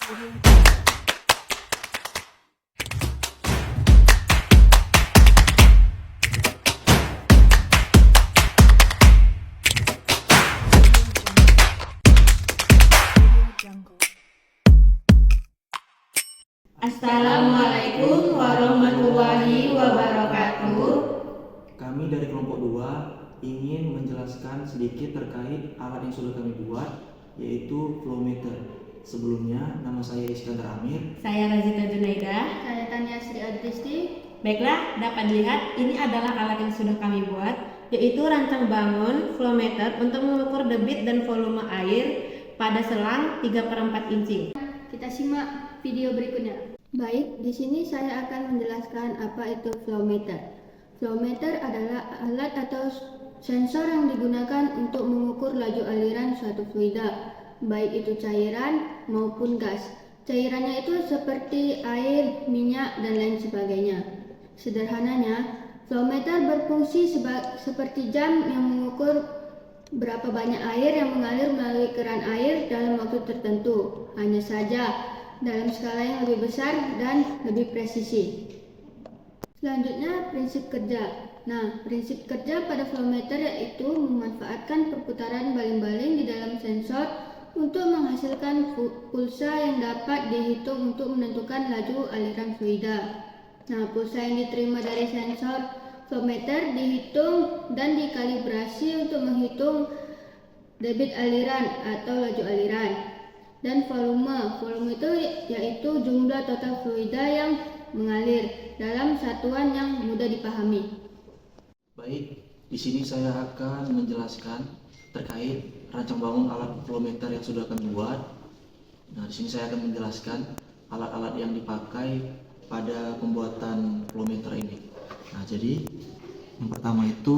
Assalamualaikum warahmatullahi wabarakatuh. Kami dari kelompok 2 ingin menjelaskan sedikit terkait alat yang sudah kami buat, yaitu flowmeter. Sebelumnya, nama saya Iskandar Amir. Saya Razita Junaida. Saya Tania Sri Adristi. Baiklah, dapat dilihat ini adalah alat yang sudah kami buat, yaitu rancang bangun flowmeter untuk mengukur debit dan volume air pada selang 3/4 inci. Kita simak video berikutnya. Baik, di sini saya akan menjelaskan apa itu flowmeter. Flowmeter adalah alat atau sensor yang digunakan untuk mengukur laju aliran suatu fluida, baik itu cairan maupun gas. Cairannya itu seperti air, minyak, dan lain sebagainya. Sederhananya, flowmeter berfungsi seperti jam yang mengukur berapa banyak air yang mengalir melalui keran air dalam waktu tertentu. Hanya saja dalam skala yang lebih besar dan lebih presisi. Selanjutnya, prinsip kerja. Nah, prinsip kerja pada flowmeter yaitu memanfaatkan perputaran baling-baling di dalam sensor untuk menghasilkan pulsa yang dapat dihitung untuk menentukan laju aliran fluida. Nah, pulsa yang diterima dari sensor flowmeter dihitung dan dikalibrasi untuk menghitung debit aliran atau laju aliran. Dan volume itu yaitu jumlah total fluida yang mengalir dalam satuan yang mudah dipahami. Baik, di sini saya akan menjelaskan terkait rancang bangun alat flowmeter yang sudah kami buat. Nah, di sini saya akan menjelaskan alat-alat yang dipakai pada pembuatan flowmeter ini. Nah, jadi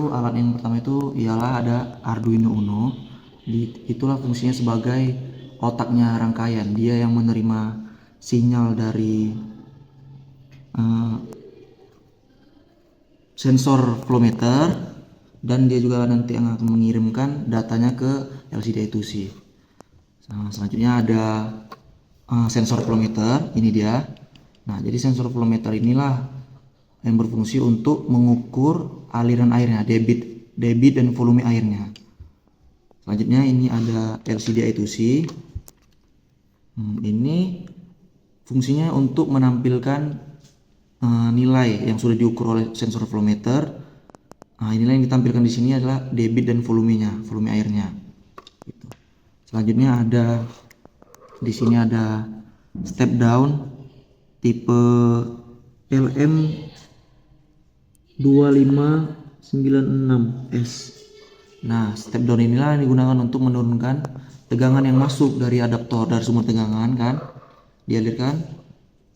alat yang pertama itu ialah ada Arduino Uno. Itulah fungsinya sebagai otaknya rangkaian. Dia yang menerima sinyal dari sensor flowmeter, dan dia juga nanti yang akan mengirimkan datanya ke LCD I2C. Nah, selanjutnya ada sensor flowmeter, ini dia. Nah, jadi sensor flowmeter inilah yang berfungsi untuk mengukur aliran airnya, debit dan volume airnya. Selanjutnya ini ada LCD I2C. Ini fungsinya untuk menampilkan nilai yang sudah diukur oleh sensor flowmeter. Nah, inilah yang ditampilkan di sini adalah debit dan volumenya, volume airnya. Gitu. Selanjutnya di sini ada step down tipe LM2596S. Nah, step down inilah yang digunakan untuk menurunkan tegangan yang masuk dari adaptor, dari sumber tegangan kan, dialirkan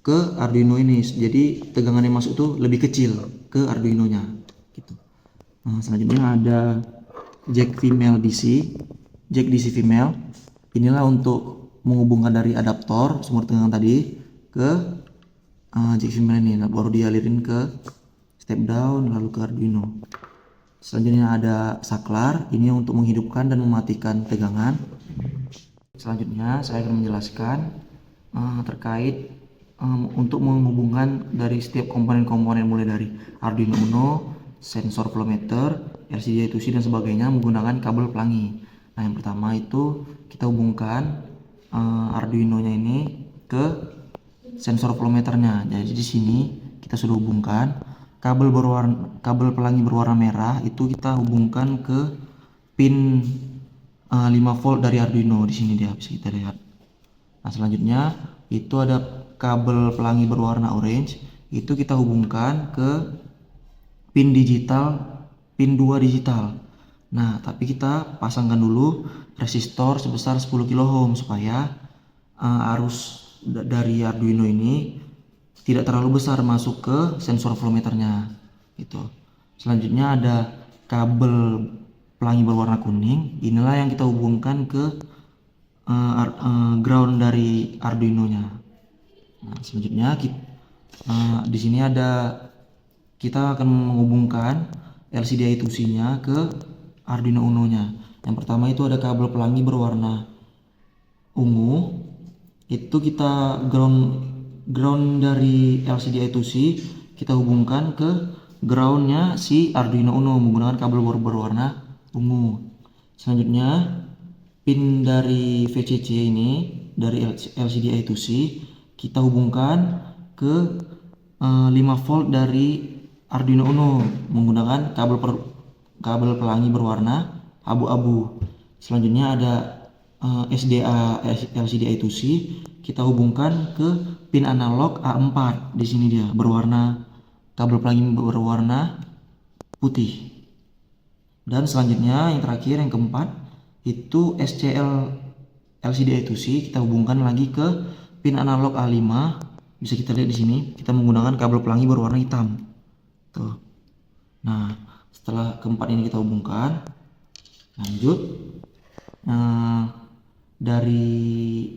ke Arduino ini. Jadi tegangan yang masuk itu lebih kecil ke Arduino-nya gitu. Nah, selanjutnya ada jack DC female. Inilah untuk menghubungkan dari adaptor sumber tegangan tadi ke jack female ini. Nah, baru dialirin ke step down lalu ke Arduino. Selanjutnya ada saklar, ini untuk menghidupkan dan mematikan tegangan. Selanjutnya saya akan menjelaskan terkait untuk menghubungkan dari setiap komponen-komponen mulai dari Arduino Uno, sensor flowmeter, LCD I2C dan sebagainya menggunakan kabel pelangi. Nah, yang pertama itu kita hubungkan Arduino-nya ini ke sensor flowmeternya. Jadi di sini kita sudah hubungkan kabel pelangi berwarna merah, itu kita hubungkan ke pin 5 volt dari Arduino. Di sini dia bisa kita lihat. Nah, selanjutnya itu ada kabel pelangi berwarna orange, itu kita hubungkan ke pin 2 digital. Nah, tapi kita pasangkan dulu resistor sebesar 10 kilo ohm supaya arus dari Arduino ini tidak terlalu besar masuk ke sensor flowmeternya gitu. Selanjutnya ada kabel pelangi berwarna kuning, inilah yang kita hubungkan ke ground dari Arduino-nya. Nah, selanjutnya di sini kita akan menghubungkan LCD I2C-nya ke Arduino Uno-nya. Yang pertama itu ada kabel pelangi berwarna ungu, itu kita ground dari LCD I2C kita hubungkan ke groundnya si Arduino Uno menggunakan kabel berwarna ungu. Selanjutnya pin dari VCC ini dari LCD I2C kita hubungkan ke 5 volt dari Arduino Uno menggunakan kabel pelangi berwarna abu-abu. Selanjutnya ada SDA LCD I2C kita hubungkan ke pin analog A4. Di sini dia berwarna kabel pelangi berwarna putih. Dan selanjutnya yang terakhir yang keempat itu SCL LCD I2C kita hubungkan lagi ke pin analog A5. Bisa kita lihat di sini kita menggunakan kabel pelangi berwarna hitam. Tuh. Nah, setelah keempat ini kita hubungkan, lanjut dari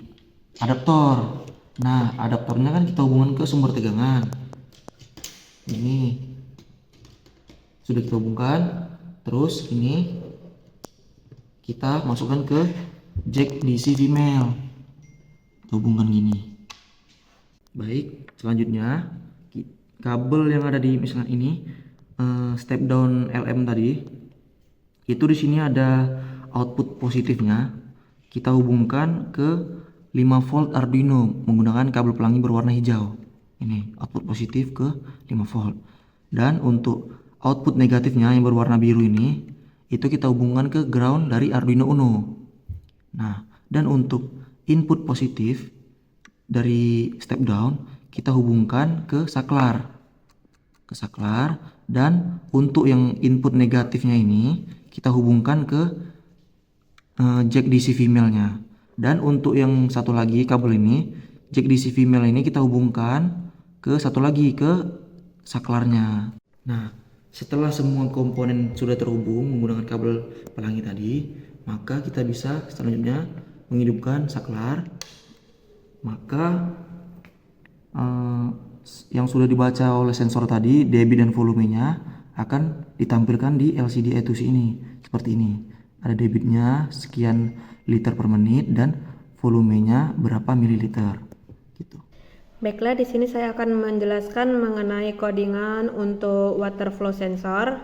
adaptor. Nah, adaptornya kan kita hubungkan ke sumber tegangan. Ini sudah kita hubungkan. Terus ini kita masukkan ke jack DC female. Kita hubungkan gini. Baik, selanjutnya kabel yang ada di misalkan ini step down LM tadi itu di sini ada output positifnya. Kita hubungkan ke 5 volt Arduino menggunakan kabel pelangi berwarna hijau. Ini output positif ke 5 volt. Dan untuk output negatifnya yang berwarna biru ini itu kita hubungkan ke ground dari Arduino Uno. Nah, dan untuk input positif dari step down kita hubungkan ke saklar. Dan untuk yang input negatifnya ini kita hubungkan ke jack DC female-nya. Dan untuk yang satu lagi kabel ini jack DC female ini kita hubungkan ke satu lagi ke saklarnya. Nah, setelah semua komponen sudah terhubung menggunakan kabel pelangi tadi, maka kita bisa selanjutnya menghidupkan saklar. Maka yang sudah dibaca oleh sensor tadi, debit dan volumenya akan ditampilkan di LCD I2C ini seperti ini. Ada debitnya sekian liter per menit dan volumenya berapa mililiter gitu. Baiklah, di sini saya akan menjelaskan mengenai codingan untuk water flow sensor.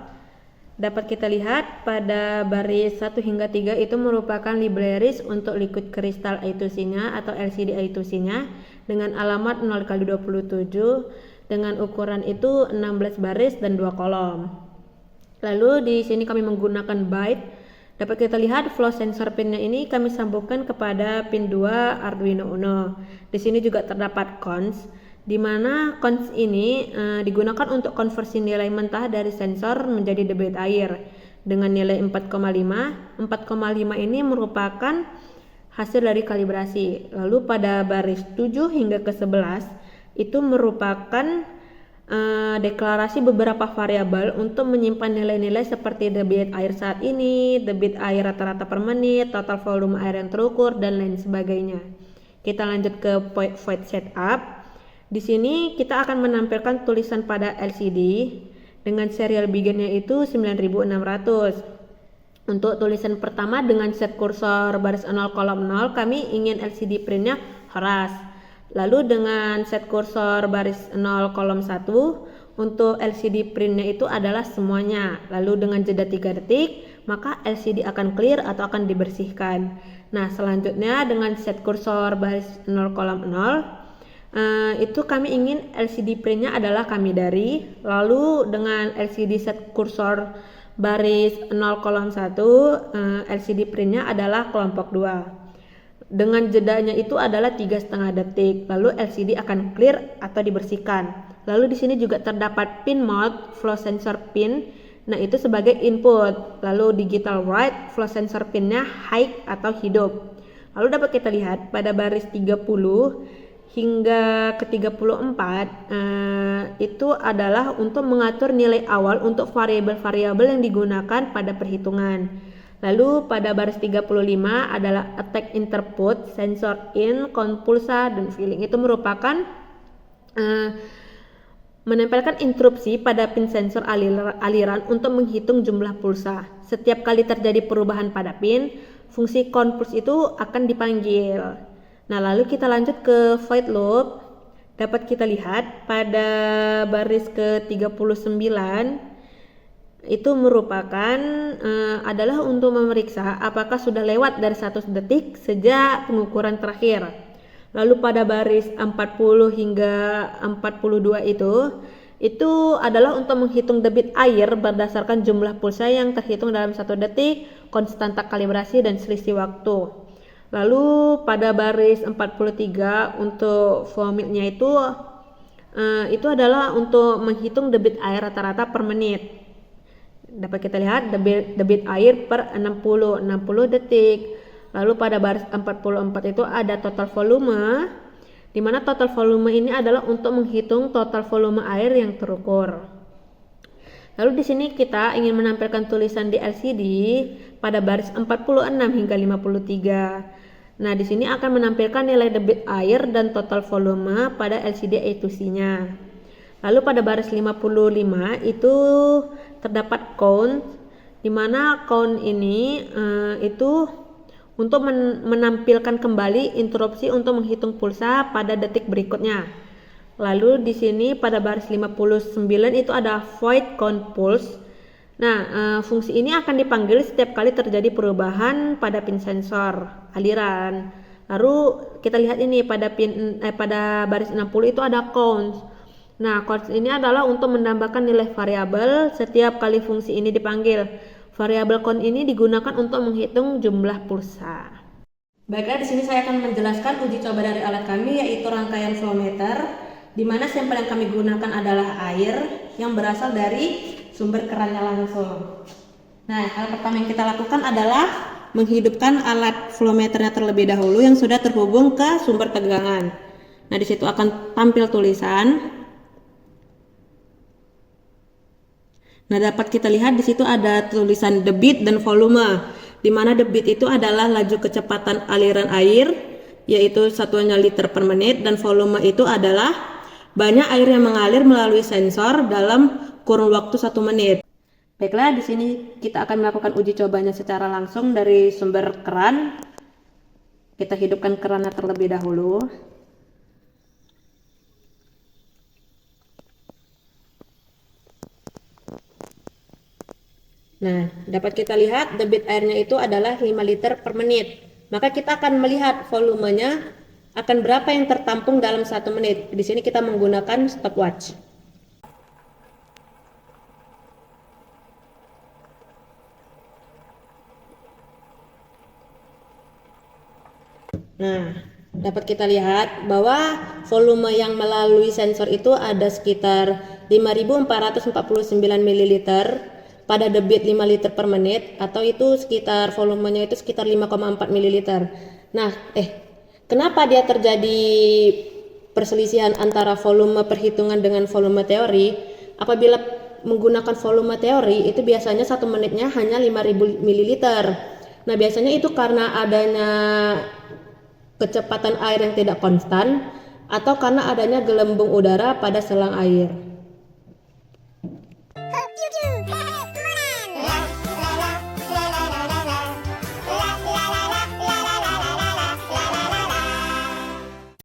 Dapat kita lihat pada baris 1 hingga 3 itu merupakan libraries untuk liquid crystal I2C-nya atau LCD I2C-nya dengan alamat 0x27 dengan ukuran itu 16 baris dan 2 kolom. Lalu di sini kami menggunakan byte. Dapat kita lihat flow sensor pinnya ini kami sambungkan kepada pin 2 Arduino Uno. Di sini juga terdapat cons, di mana cons ini digunakan untuk konversi nilai mentah dari sensor menjadi debit air dengan nilai 4,5. 4,5 ini merupakan hasil dari kalibrasi. Lalu pada baris 7 hingga ke 11 itu merupakan deklarasi beberapa variabel untuk menyimpan nilai-nilai seperti debit air saat ini, debit air rata-rata per menit, total volume air yang terukur, dan lain sebagainya. Kita lanjut ke void setup. Di sini kita akan menampilkan tulisan pada LCD dengan serial begin-nya itu 9600. Untuk tulisan pertama dengan set kursor baris 0 kolom 0 kami ingin LCD printnya Horace. Lalu dengan set kursor baris 0 kolom 1 untuk LCD printnya itu adalah semuanya. Lalu dengan jeda 3 detik maka LCD akan clear atau akan dibersihkan. Nah, selanjutnya dengan set kursor baris 0 kolom 0 itu kami ingin LCD printnya adalah kami dari. Lalu dengan LCD set kursor baris 0 kolom 1 LCD printnya adalah kelompok 2. Dengan jedanya itu adalah 3,5 detik. Lalu LCD akan clear atau dibersihkan. Lalu di sini juga terdapat pin mode flow sensor pin. Nah, itu sebagai input. Lalu digital write flow sensor pinnya high atau hidup. Lalu dapat kita lihat pada baris 30 hingga ke 34 itu adalah untuk mengatur nilai awal untuk variabel-variabel yang digunakan pada perhitungan. Lalu pada baris 35 adalah attack interput, sensor in, count pulsa, dan filling. Itu merupakan menempelkan interupsi pada pin sensor aliran untuk menghitung jumlah pulsa. Setiap kali terjadi perubahan pada pin, fungsi count pulse itu akan dipanggil. Nah, lalu kita lanjut ke void loop. Dapat kita lihat pada baris ke-39 itu merupakan adalah untuk memeriksa apakah sudah lewat dari 1 detik sejak pengukuran terakhir. Lalu pada baris 40 hingga 42 itu adalah untuk menghitung debit air berdasarkan jumlah pulsa yang terhitung dalam 1 detik, konstanta kalibrasi dan selisih waktu. Lalu pada baris 43 untuk flow meter-nya itu adalah untuk menghitung debit air rata-rata per menit. Dapat kita lihat debit air per 60 detik. Lalu pada baris 44 itu ada total volume, di mana total volume ini adalah untuk menghitung total volume air yang terukur. Lalu di sini kita ingin menampilkan tulisan di LCD pada baris 46 hingga 53. Nah, di sini akan menampilkan nilai debit air dan total volume pada LCD A2C-nya. Lalu pada baris 55 itu terdapat count, di mana count ini itu untuk menampilkan kembali interupsi untuk menghitung pulsa pada detik berikutnya. Lalu di sini pada baris 59 itu ada void count pulse. Nah, fungsi ini akan dipanggil setiap kali terjadi perubahan pada pin sensor aliran. Lalu kita lihat ini pada baris 60 itu ada count. Nah, count ini adalah untuk menambahkan nilai variabel setiap kali fungsi ini dipanggil. Variabel count ini digunakan untuk menghitung jumlah pulsa. Baiklah, di sini saya akan menjelaskan uji coba dari alat kami, yaitu rangkaian flow meter, di mana sampel yang kami gunakan adalah air yang berasal dari sumber kerannya langsung. Nah, hal pertama yang kita lakukan adalah menghidupkan alat flow meternya terlebih dahulu yang sudah terhubung ke sumber tegangan. Nah, di situ akan tampil tulisan. Nah, dapat kita lihat di situ ada tulisan debit dan volume, di mana debit itu adalah laju kecepatan aliran air, yaitu satuannya liter per menit, dan volume itu adalah banyak air yang mengalir melalui sensor dalam kurun waktu 1 menit. Baiklah, di sini kita akan melakukan uji cobanya secara langsung dari sumber keran. Kita hidupkan kerannya terlebih dahulu. Nah, dapat kita lihat debit airnya itu adalah 5 liter per menit. Maka kita akan melihat volumenya akan berapa yang tertampung dalam 1 menit. Di sini kita menggunakan stopwatch. Nah, dapat kita lihat bahwa volume yang melalui sensor itu ada sekitar 5.449 ml pada debit 5 liter per menit, atau itu sekitar volumenya itu sekitar 5,4 ml. Nah, kenapa dia terjadi perselisihan antara volume perhitungan dengan volume teori? Apabila menggunakan volume teori itu biasanya 1 menitnya hanya 5.000 ml. Nah, biasanya itu karena adanya kecepatan air yang tidak konstan atau karena adanya gelembung udara pada selang air.